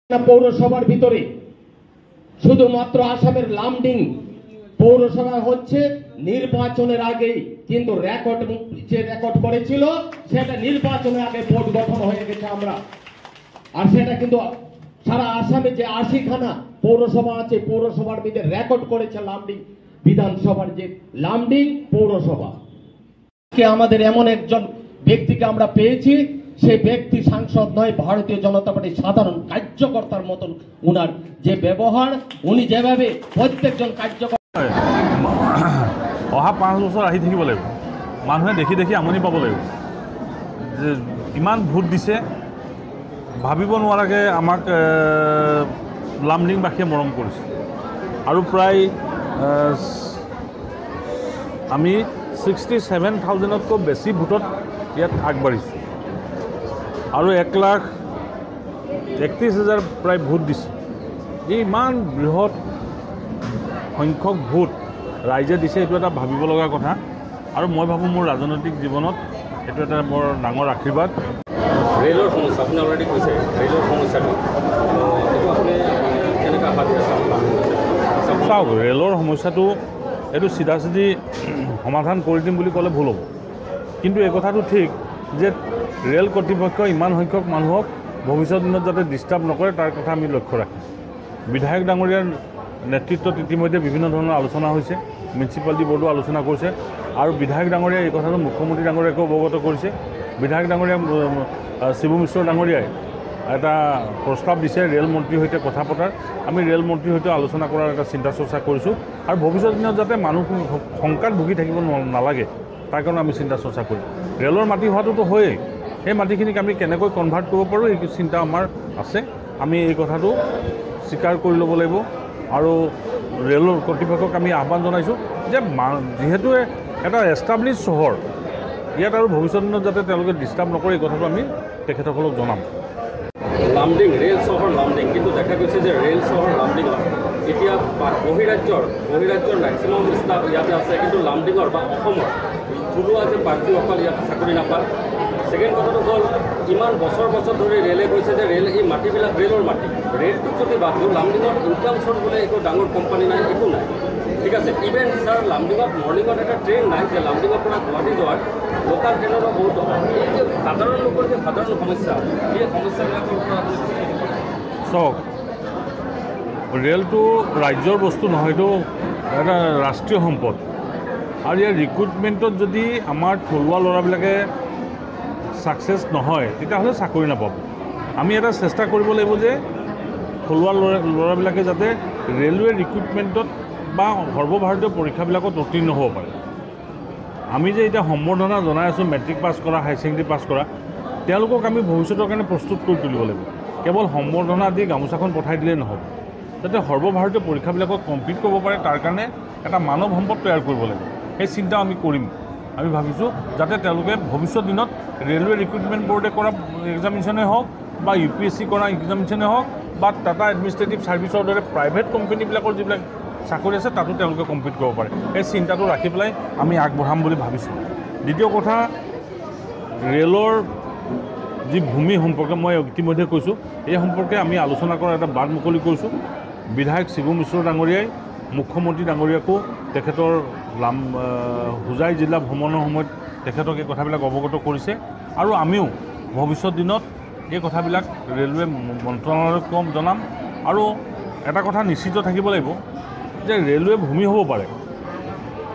পৌরসভার ভিতরে শুধুমাত্র আসামের লামডিং পৌরসভা হচ্ছে নির্বাচনের আগে, কিন্তু রেকর্ড করেছিল সেটা নির্বাচনের আগে বোর্ড গঠন হয়ে গেছে আমরা। আর সেটা কিন্তু সারা আসামে যে 80খানা পৌরসভা আছে, পৌরসভার ভিতরে রেকর্ড করেছে লামডিং বিধানসভার যে লামডিং পৌরসভা। আমাদের এমন একজন ব্যক্তিকে আমরা পেয়েছি, সে ব্যক্তি সাংসদ নয়, ভারতীয় জনতা পার্টির সাধারণ কার্যকর্তার মতন উনার যে ব্যবহার, উনি যেভাবে প্রত্যেকজন কার্যকর্তা অহা 5 বছৰ আহি থাকিব লাগিব, মানুহে দেখি দেখি আমনি পাব লাগিব যে ইমান ভোট দিছে, ভাবিব নোৱাৰাকৈ আমাক লামডিংবাসীয়ে মৰম কৰিছে। আৰু প্ৰায় আমি 67,000তকৈ বেছি ভোটত ইয়াত আগবাঢ়িছোঁ আৰু 1,31,000 প্ৰায় ভোট দিছে। এই ইমান বৃহৎ সংখ্যক ভোট ৰাইজে দিছে, এইটো এটা ভাবিব লগা কথা। আৰু মই ভাবোঁ মোৰ ৰাজনৈতিক জীৱনত এইটো এটা বৰ ডাঙৰ আশীৰ্বাদ। ৰেলৰ সমস্যা আপুনি অলৰেডি কৈছে, ৰেলৰ সমস্যাটো এইটো আপুনি কেনেকৈ আশা দি আছে? চাওক, ৰেলৰ সমস্যাটো এইটো চিধা চিধি সমাধান কৰি দিম বুলি ক'লে ভুল হ'ব। কিন্তু এই কথাটো ঠিক যে ৰেল কৰ্তৃপক্ষই ইমান সংখ্যক মানুহক ভৱিষ্যত দিনত যাতে ডিষ্টাৰ্ব নকৰে তাৰ কথা আমি লক্ষ্য ৰাখিম। বিধায়ক ডাঙৰীয়াৰ নেতৃত্বত ইতিমধ্যে বিভিন্ন ধৰণৰ আলোচনা হৈছে, মিউনিচিপালিটি বোৰ্ডো আলোচনা কৰিছে আৰু বিধায়ক ডাঙৰীয়াই এই কথাটো মুখ্যমন্ত্ৰী ডাঙৰীয়াকো অৱগত কৰিছে। বিধায়ক ডাঙৰীয়া শিবু মিশ্ৰ ডাঙৰীয়াই এটা প্ৰস্তাৱ দিছে ৰেল মন্ত্ৰীৰ সৈতে কথা পতাৰ। আমি ৰেল মন্ত্ৰীৰ সৈতে আলোচনা কৰাৰ এটা চিন্তা চৰ্চা কৰিছোঁ আৰু ভৱিষ্যত দিনত যাতে মানুহ শংকাত ভুগি থাকিব নালাগে তাৰ কাৰণে আমি চিন্তা চৰ্চা কৰিম। ৰেলৰ মাটি হোৱাটোতো হয়েই, সেই মাটিখিনিক আমি কেনেকৈ কনভাৰ্ট কৰিব পাৰোঁ এই চিন্তা আমাৰ আছে। আমি এই কথাটো স্বীকাৰ কৰি ল'ব লাগিব আৰু ৰেলৰ কৰ্তৃপক্ষক আমি আহ্বান জনাইছোঁ যে যিহেতু এটা এষ্টাব্লিছ চহৰ, ইয়াত আৰু ভৱিষ্যত দিনত যাতে তেওঁলোকে ডিষ্টাৰ্ব নকৰে এই কথাটো আমি তেখেতসকলক জনাম। লামডিং ৰেল চহৰ লামডিং, কিন্তু দেখা গৈছে যে ৰেল চহৰ লামডিঙত এতিয়া বহিৰাজ্যৰ মেক্সিমাম ষ্টাফ ইয়াতে আছে, কিন্তু লামডিঙৰ বা অসমৰ থলুৱা যে প্ৰাৰ্থীসকল ইয়াত চাকৰি নাপায়। ছেকেণ্ড কথাটো হ'ল ইমান বছৰ ধৰি ৰেলে কৈছে যে ৰেল এই মাটিবিলাক ৰেলৰ মাটি, ৰেলটোক যদি বাদ দিওঁ লামডিঙত ইনকাম চৰ্চ বোলে একো ডাঙৰ কোম্পানী নাই, একো নাই। ঠিক আছে, ইভেন ছাৰ লামডিঙত মৰ্ণিঙত এটা ট্ৰেইন নাই যে লামডিঙৰ পৰা গুৱাহাটী যোৱাৰ, লোকেল ট্ৰেইনৰো বহুত অভাৱ। এই যে সাধাৰণ লোকৰ যে সাধাৰণ সমস্যা, এই সমস্যাবিলাকৰ পৰা চাওক, ৰেলটো ৰাজ্যৰ বস্তু নহয়তো, এটা ৰাষ্ট্ৰীয় সম্পদ। আৰু ইয়াৰ ৰিক্ৰুটমেণ্টত যদি আমাৰ থলুৱা ল'ৰাবিলাকে ছাকচেছ নহয় তেতিয়াহ'লে চাকৰি নাপাব। আমি এটা চেষ্টা কৰিব লাগিব যে থলুৱা ল'ৰাবিলাকে যাতে ৰেলৱে ৰিক্ৰুটমেণ্টত বা সৰ্বভাৰতীয় পৰীক্ষাবিলাকত উত্তীৰ্ণ হ'ব পাৰে। আমি যে এতিয়া সম্বৰ্ধনা জনাই আছোঁ মেট্ৰিক পাছ কৰা, হায়াৰ ছেকেণ্ডেৰী পাছ কৰা, তেওঁলোকক আমি ভৱিষ্যতৰ কাৰণে প্ৰস্তুত কৰি তুলিব লাগিব। কেৱল সম্বৰ্ধনা দি গামোচাখন পঠাই দিলেই নহ'ব, যাতে সৰ্বভাৰতীয় পৰীক্ষাবিলাকত কম্পিট কৰিব পাৰে তাৰ কাৰণে এটা মানৱ সম্পদ তৈয়াৰ কৰিব লাগিব। সেই চিন্তা আমি কৰিম। আমি ভাবিছোঁ যাতে তেওঁলোকে ভৱিষ্যত দিনত ৰেলৱে ৰিক্ৰুটমেণ্ট বৰ্ডে কৰা এক্সামিনেশ্যনেই হওক বা UPSC কৰা এক্সামিনেশ্যনেই হওক বা টাটা এডমিনিষ্ট্ৰেটিভ ছাৰ্ভিচৰ দৰে প্ৰাইভেট কোম্পানীবিলাকৰ যিবিলাক চাকৰি আছে তাতো তেওঁলোকে কম্পিট কৰিব পাৰে। এই চিন্তাটো ৰাখি পেলাই আমি আগবঢ়াম বুলি ভাবিছোঁ। দ্বিতীয় কথা, ৰেলৰ যি ভূমি সম্পৰ্কে মই ইতিমধ্যে কৈছোঁ, এই সম্পৰ্কে আমি আলোচনা কৰাৰ এটা বাট মুকলি কৰিছোঁ। বিধায়ক শিবু মিশ্ৰ ডাঙৰীয়াই মুখ্যমন্ত্ৰী ডাঙৰীয়াকো তেখেতৰ হোজাই জিলা ভ্ৰমণৰ সময়ত তেখেতক এই কথাবিলাক অৱগত কৰিছে আৰু আমিও ভৱিষ্যত দিনত এই কথাবিলাক ৰেলৱে মন্ত্ৰণালয়ক জনাম। আৰু এটা কথা নিশ্চিত থাকিব লাগিব যে ৰেলৱে ভূমি হ'ব পাৰে,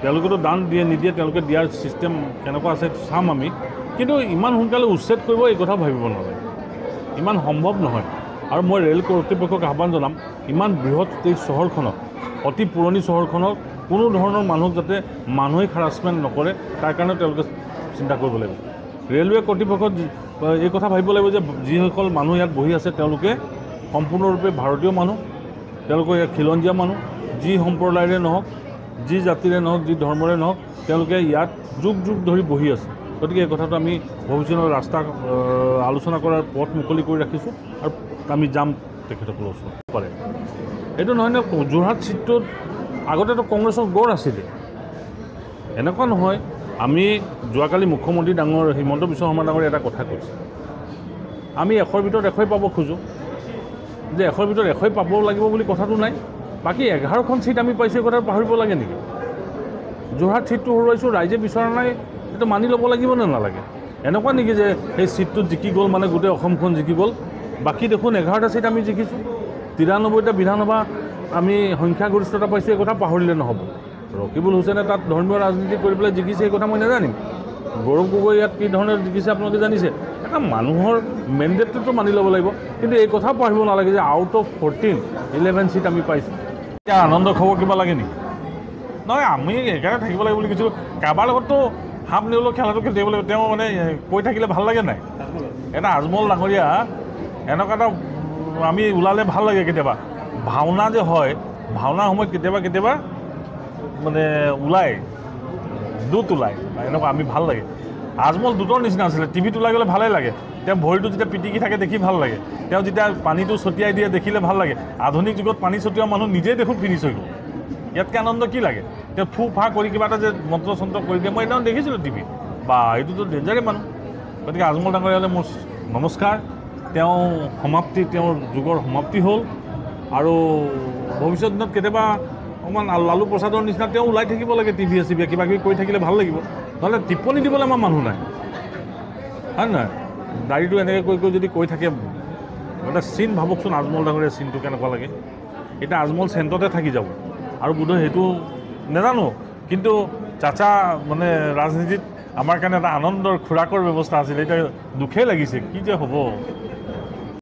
তেওঁলোকেতো দান দিয়ে নিদিয়ে, তেওঁলোকে দিয়াৰ ছিষ্টেম কেনেকুৱা আছে চাম আমি, কিন্তু ইমান সোনকালে উচ্ছেদ কৰিব এই কথা ভাবিব নালাগে, ইমান সম্ভৱ নহয়। আৰু মই ৰেল কৰ্তৃপক্ষক আহ্বান জনাম, ইমান বৃহৎ এই চহৰখনত, অতি পুৰণি চহৰখনত কোনো ধৰণৰ মানুহক যাতে মানসিক হাৰাছমেণ্ট নকৰে তাৰ কাৰণে তেওঁলোকে চিন্তা কৰিব লাগিব। ৰেলৱে কৰ্তৃপক্ষত এই কথা ভাবিব লাগিব যে যিসকল মানুহ ইয়াত বহি আছে তেওঁলোকে সম্পূৰ্ণৰূপে ভাৰতীয় মানুহ, তেওঁলোকে ইয়াত খিলঞ্জীয়া মানুহ, যি সম্প্ৰদায়ৰে নহওক, যি জাতিৰে নহওক, যি ধৰ্মৰে নহওক, তেওঁলোকে ইয়াত যুগ ধৰি বহি আছে। গতিকে এই কথাটো আমি ভৱিষ্যতৰ ৰাস্তা আলোচনা কৰাৰ পথ মুকলি কৰি ৰাখিছোঁ আৰু আমি যাম তেখেতসকলৰ ওচৰত পাৰে। এইটো নহয় নে যোৰহাট চিটটোত আগতেতো কংগ্ৰেছৰ গড় আছিলে, এনেকুৱা নহয়। আমি যোৱাকালি মুখ্যমন্ত্ৰী হিমন্ত বিশ্ব শৰ্মা ডাঙৰীয়াই এটা কথা কৈছে, আমি 100ৰ ভিতৰত 100 পাব খোজোঁ। যে 100ৰ ভিতৰত 100 পাব লাগিব বুলি কথাটো নাই বাকী 11খন ছিট আমি পাইছোঁ কথা পাহৰিব লাগে নেকি যোৰহাট ছিটটো হৰুৱাইছোঁ ৰাইজে বিচৰা নাই সেইটো মানি ল'ব লাগিব নে নালাগে এনেকুৱা নেকি যে সেই ছিটটোত জিকি গ'ল মানে গোটেই অসমখন জিকি গ'ল বাকী দেখোন 11টা ছিট আমি জিকিছোঁ 93টা বিধানসভা আমি সংখ্যাগৰিষ্ঠতা পাইছোঁ এই কথা পাহৰিলে নহ'ব ৰকিবুল হুছেইনে তাত ধৰ্মীয় ৰাজনীতি কৰি পেলাই জিকিছে এই কথা মই নাজানিম গৌৰৱ গগৈ ইয়াত কি ধৰণে জিকিছে আপোনালোকে জানিছে এটা মানুহৰ মেণ্ডেটটোতো মানি ল'ব লাগিব কিন্তু এই কথা পাহৰিব নালাগে যে আউট অফ 11 ছিট আমি পাইছোঁ এতিয়া আনন্দ খবৰ কিবা লাগে নেকি নহয় আমি একেবাৰে থাকিব লাগিব বুলি কৈছিলোঁ কাৰোবাৰ লগততো হাফ নেউলৰ খেলাটো খেলি থাকিব লাগিব তেওঁ মানে কৈ থাকিলে ভাল লাগে নাই এটা আজমল ডাঙৰীয়া এনেকুৱা এটা আমি ওলালে ভাল লাগে কেতিয়াবা ভাওনা যে হয় ভাওনাৰ সময়ত কেতিয়াবা মানে ওলায় দুট ওলায় এনেকুৱা আমি ভাল লাগে আজমল দুটৰ নিচিনা আছিলে টিভিত ওলাই গ'লে ভালেই লাগে তেওঁ ভৰিটো যেতিয়া পিটিকি থাকে দেখি ভাল লাগে তেওঁ যেতিয়া পানীটো ছটিয়াই দিয়ে দেখিলে ভাল লাগে আধুনিক যুগত পানী ছটিওৱা মানুহ নিজেই দেখোন ফিনিছ হৈ গ'ল ইয়াতকৈ আনন্দ কি লাগে তেওঁ ফু ফা কৰি কিবা এটা যে মন্ত্ৰ চন্ত্ৰ কৰি দিয়ে মই সেইদিনাখন দেখিছিলোঁ টিভিত বা এইটোতো ডেঞ্জাৰে মানুহ গতিকে আজমল ডাঙৰীয়ালৈ মোৰ নমস্কাৰ তেওঁ সমাপ্তি তেওঁৰ যুগৰ সমাপ্তি হ'ল আৰু ভৱিষ্যত দিনত কেতিয়াবা অকণমান লালু প্ৰসাদৰ নিচিনা তেওঁ ওলাই থাকিব লাগে টিভিয়ে চিভিয়ে কিবা কিবি কৰি থাকিলে ভাল লাগিব নহ'লে টিপ্পনী দিবলৈ আমাৰ মানুহ নাই হয় নহয় দাড়িটো এনেকৈ কৈ যদি কৈ থাকে এটা চিন ভাবকচোন আজমল ডাঙৰীয়া চিনটো কেনেকুৱা লাগে এতিয়া আজমল চেণ্টতে থাকি যাব আৰু বোধহয় সেইটো নাজানো কিন্তু চাচা মানে ৰাজনীতিত আমাৰ কাৰণে এটা আনন্দৰ খোৰাকৰ ব্যৱস্থা আছিলে এতিয়া দুখেই লাগিছে কি যে হ'ব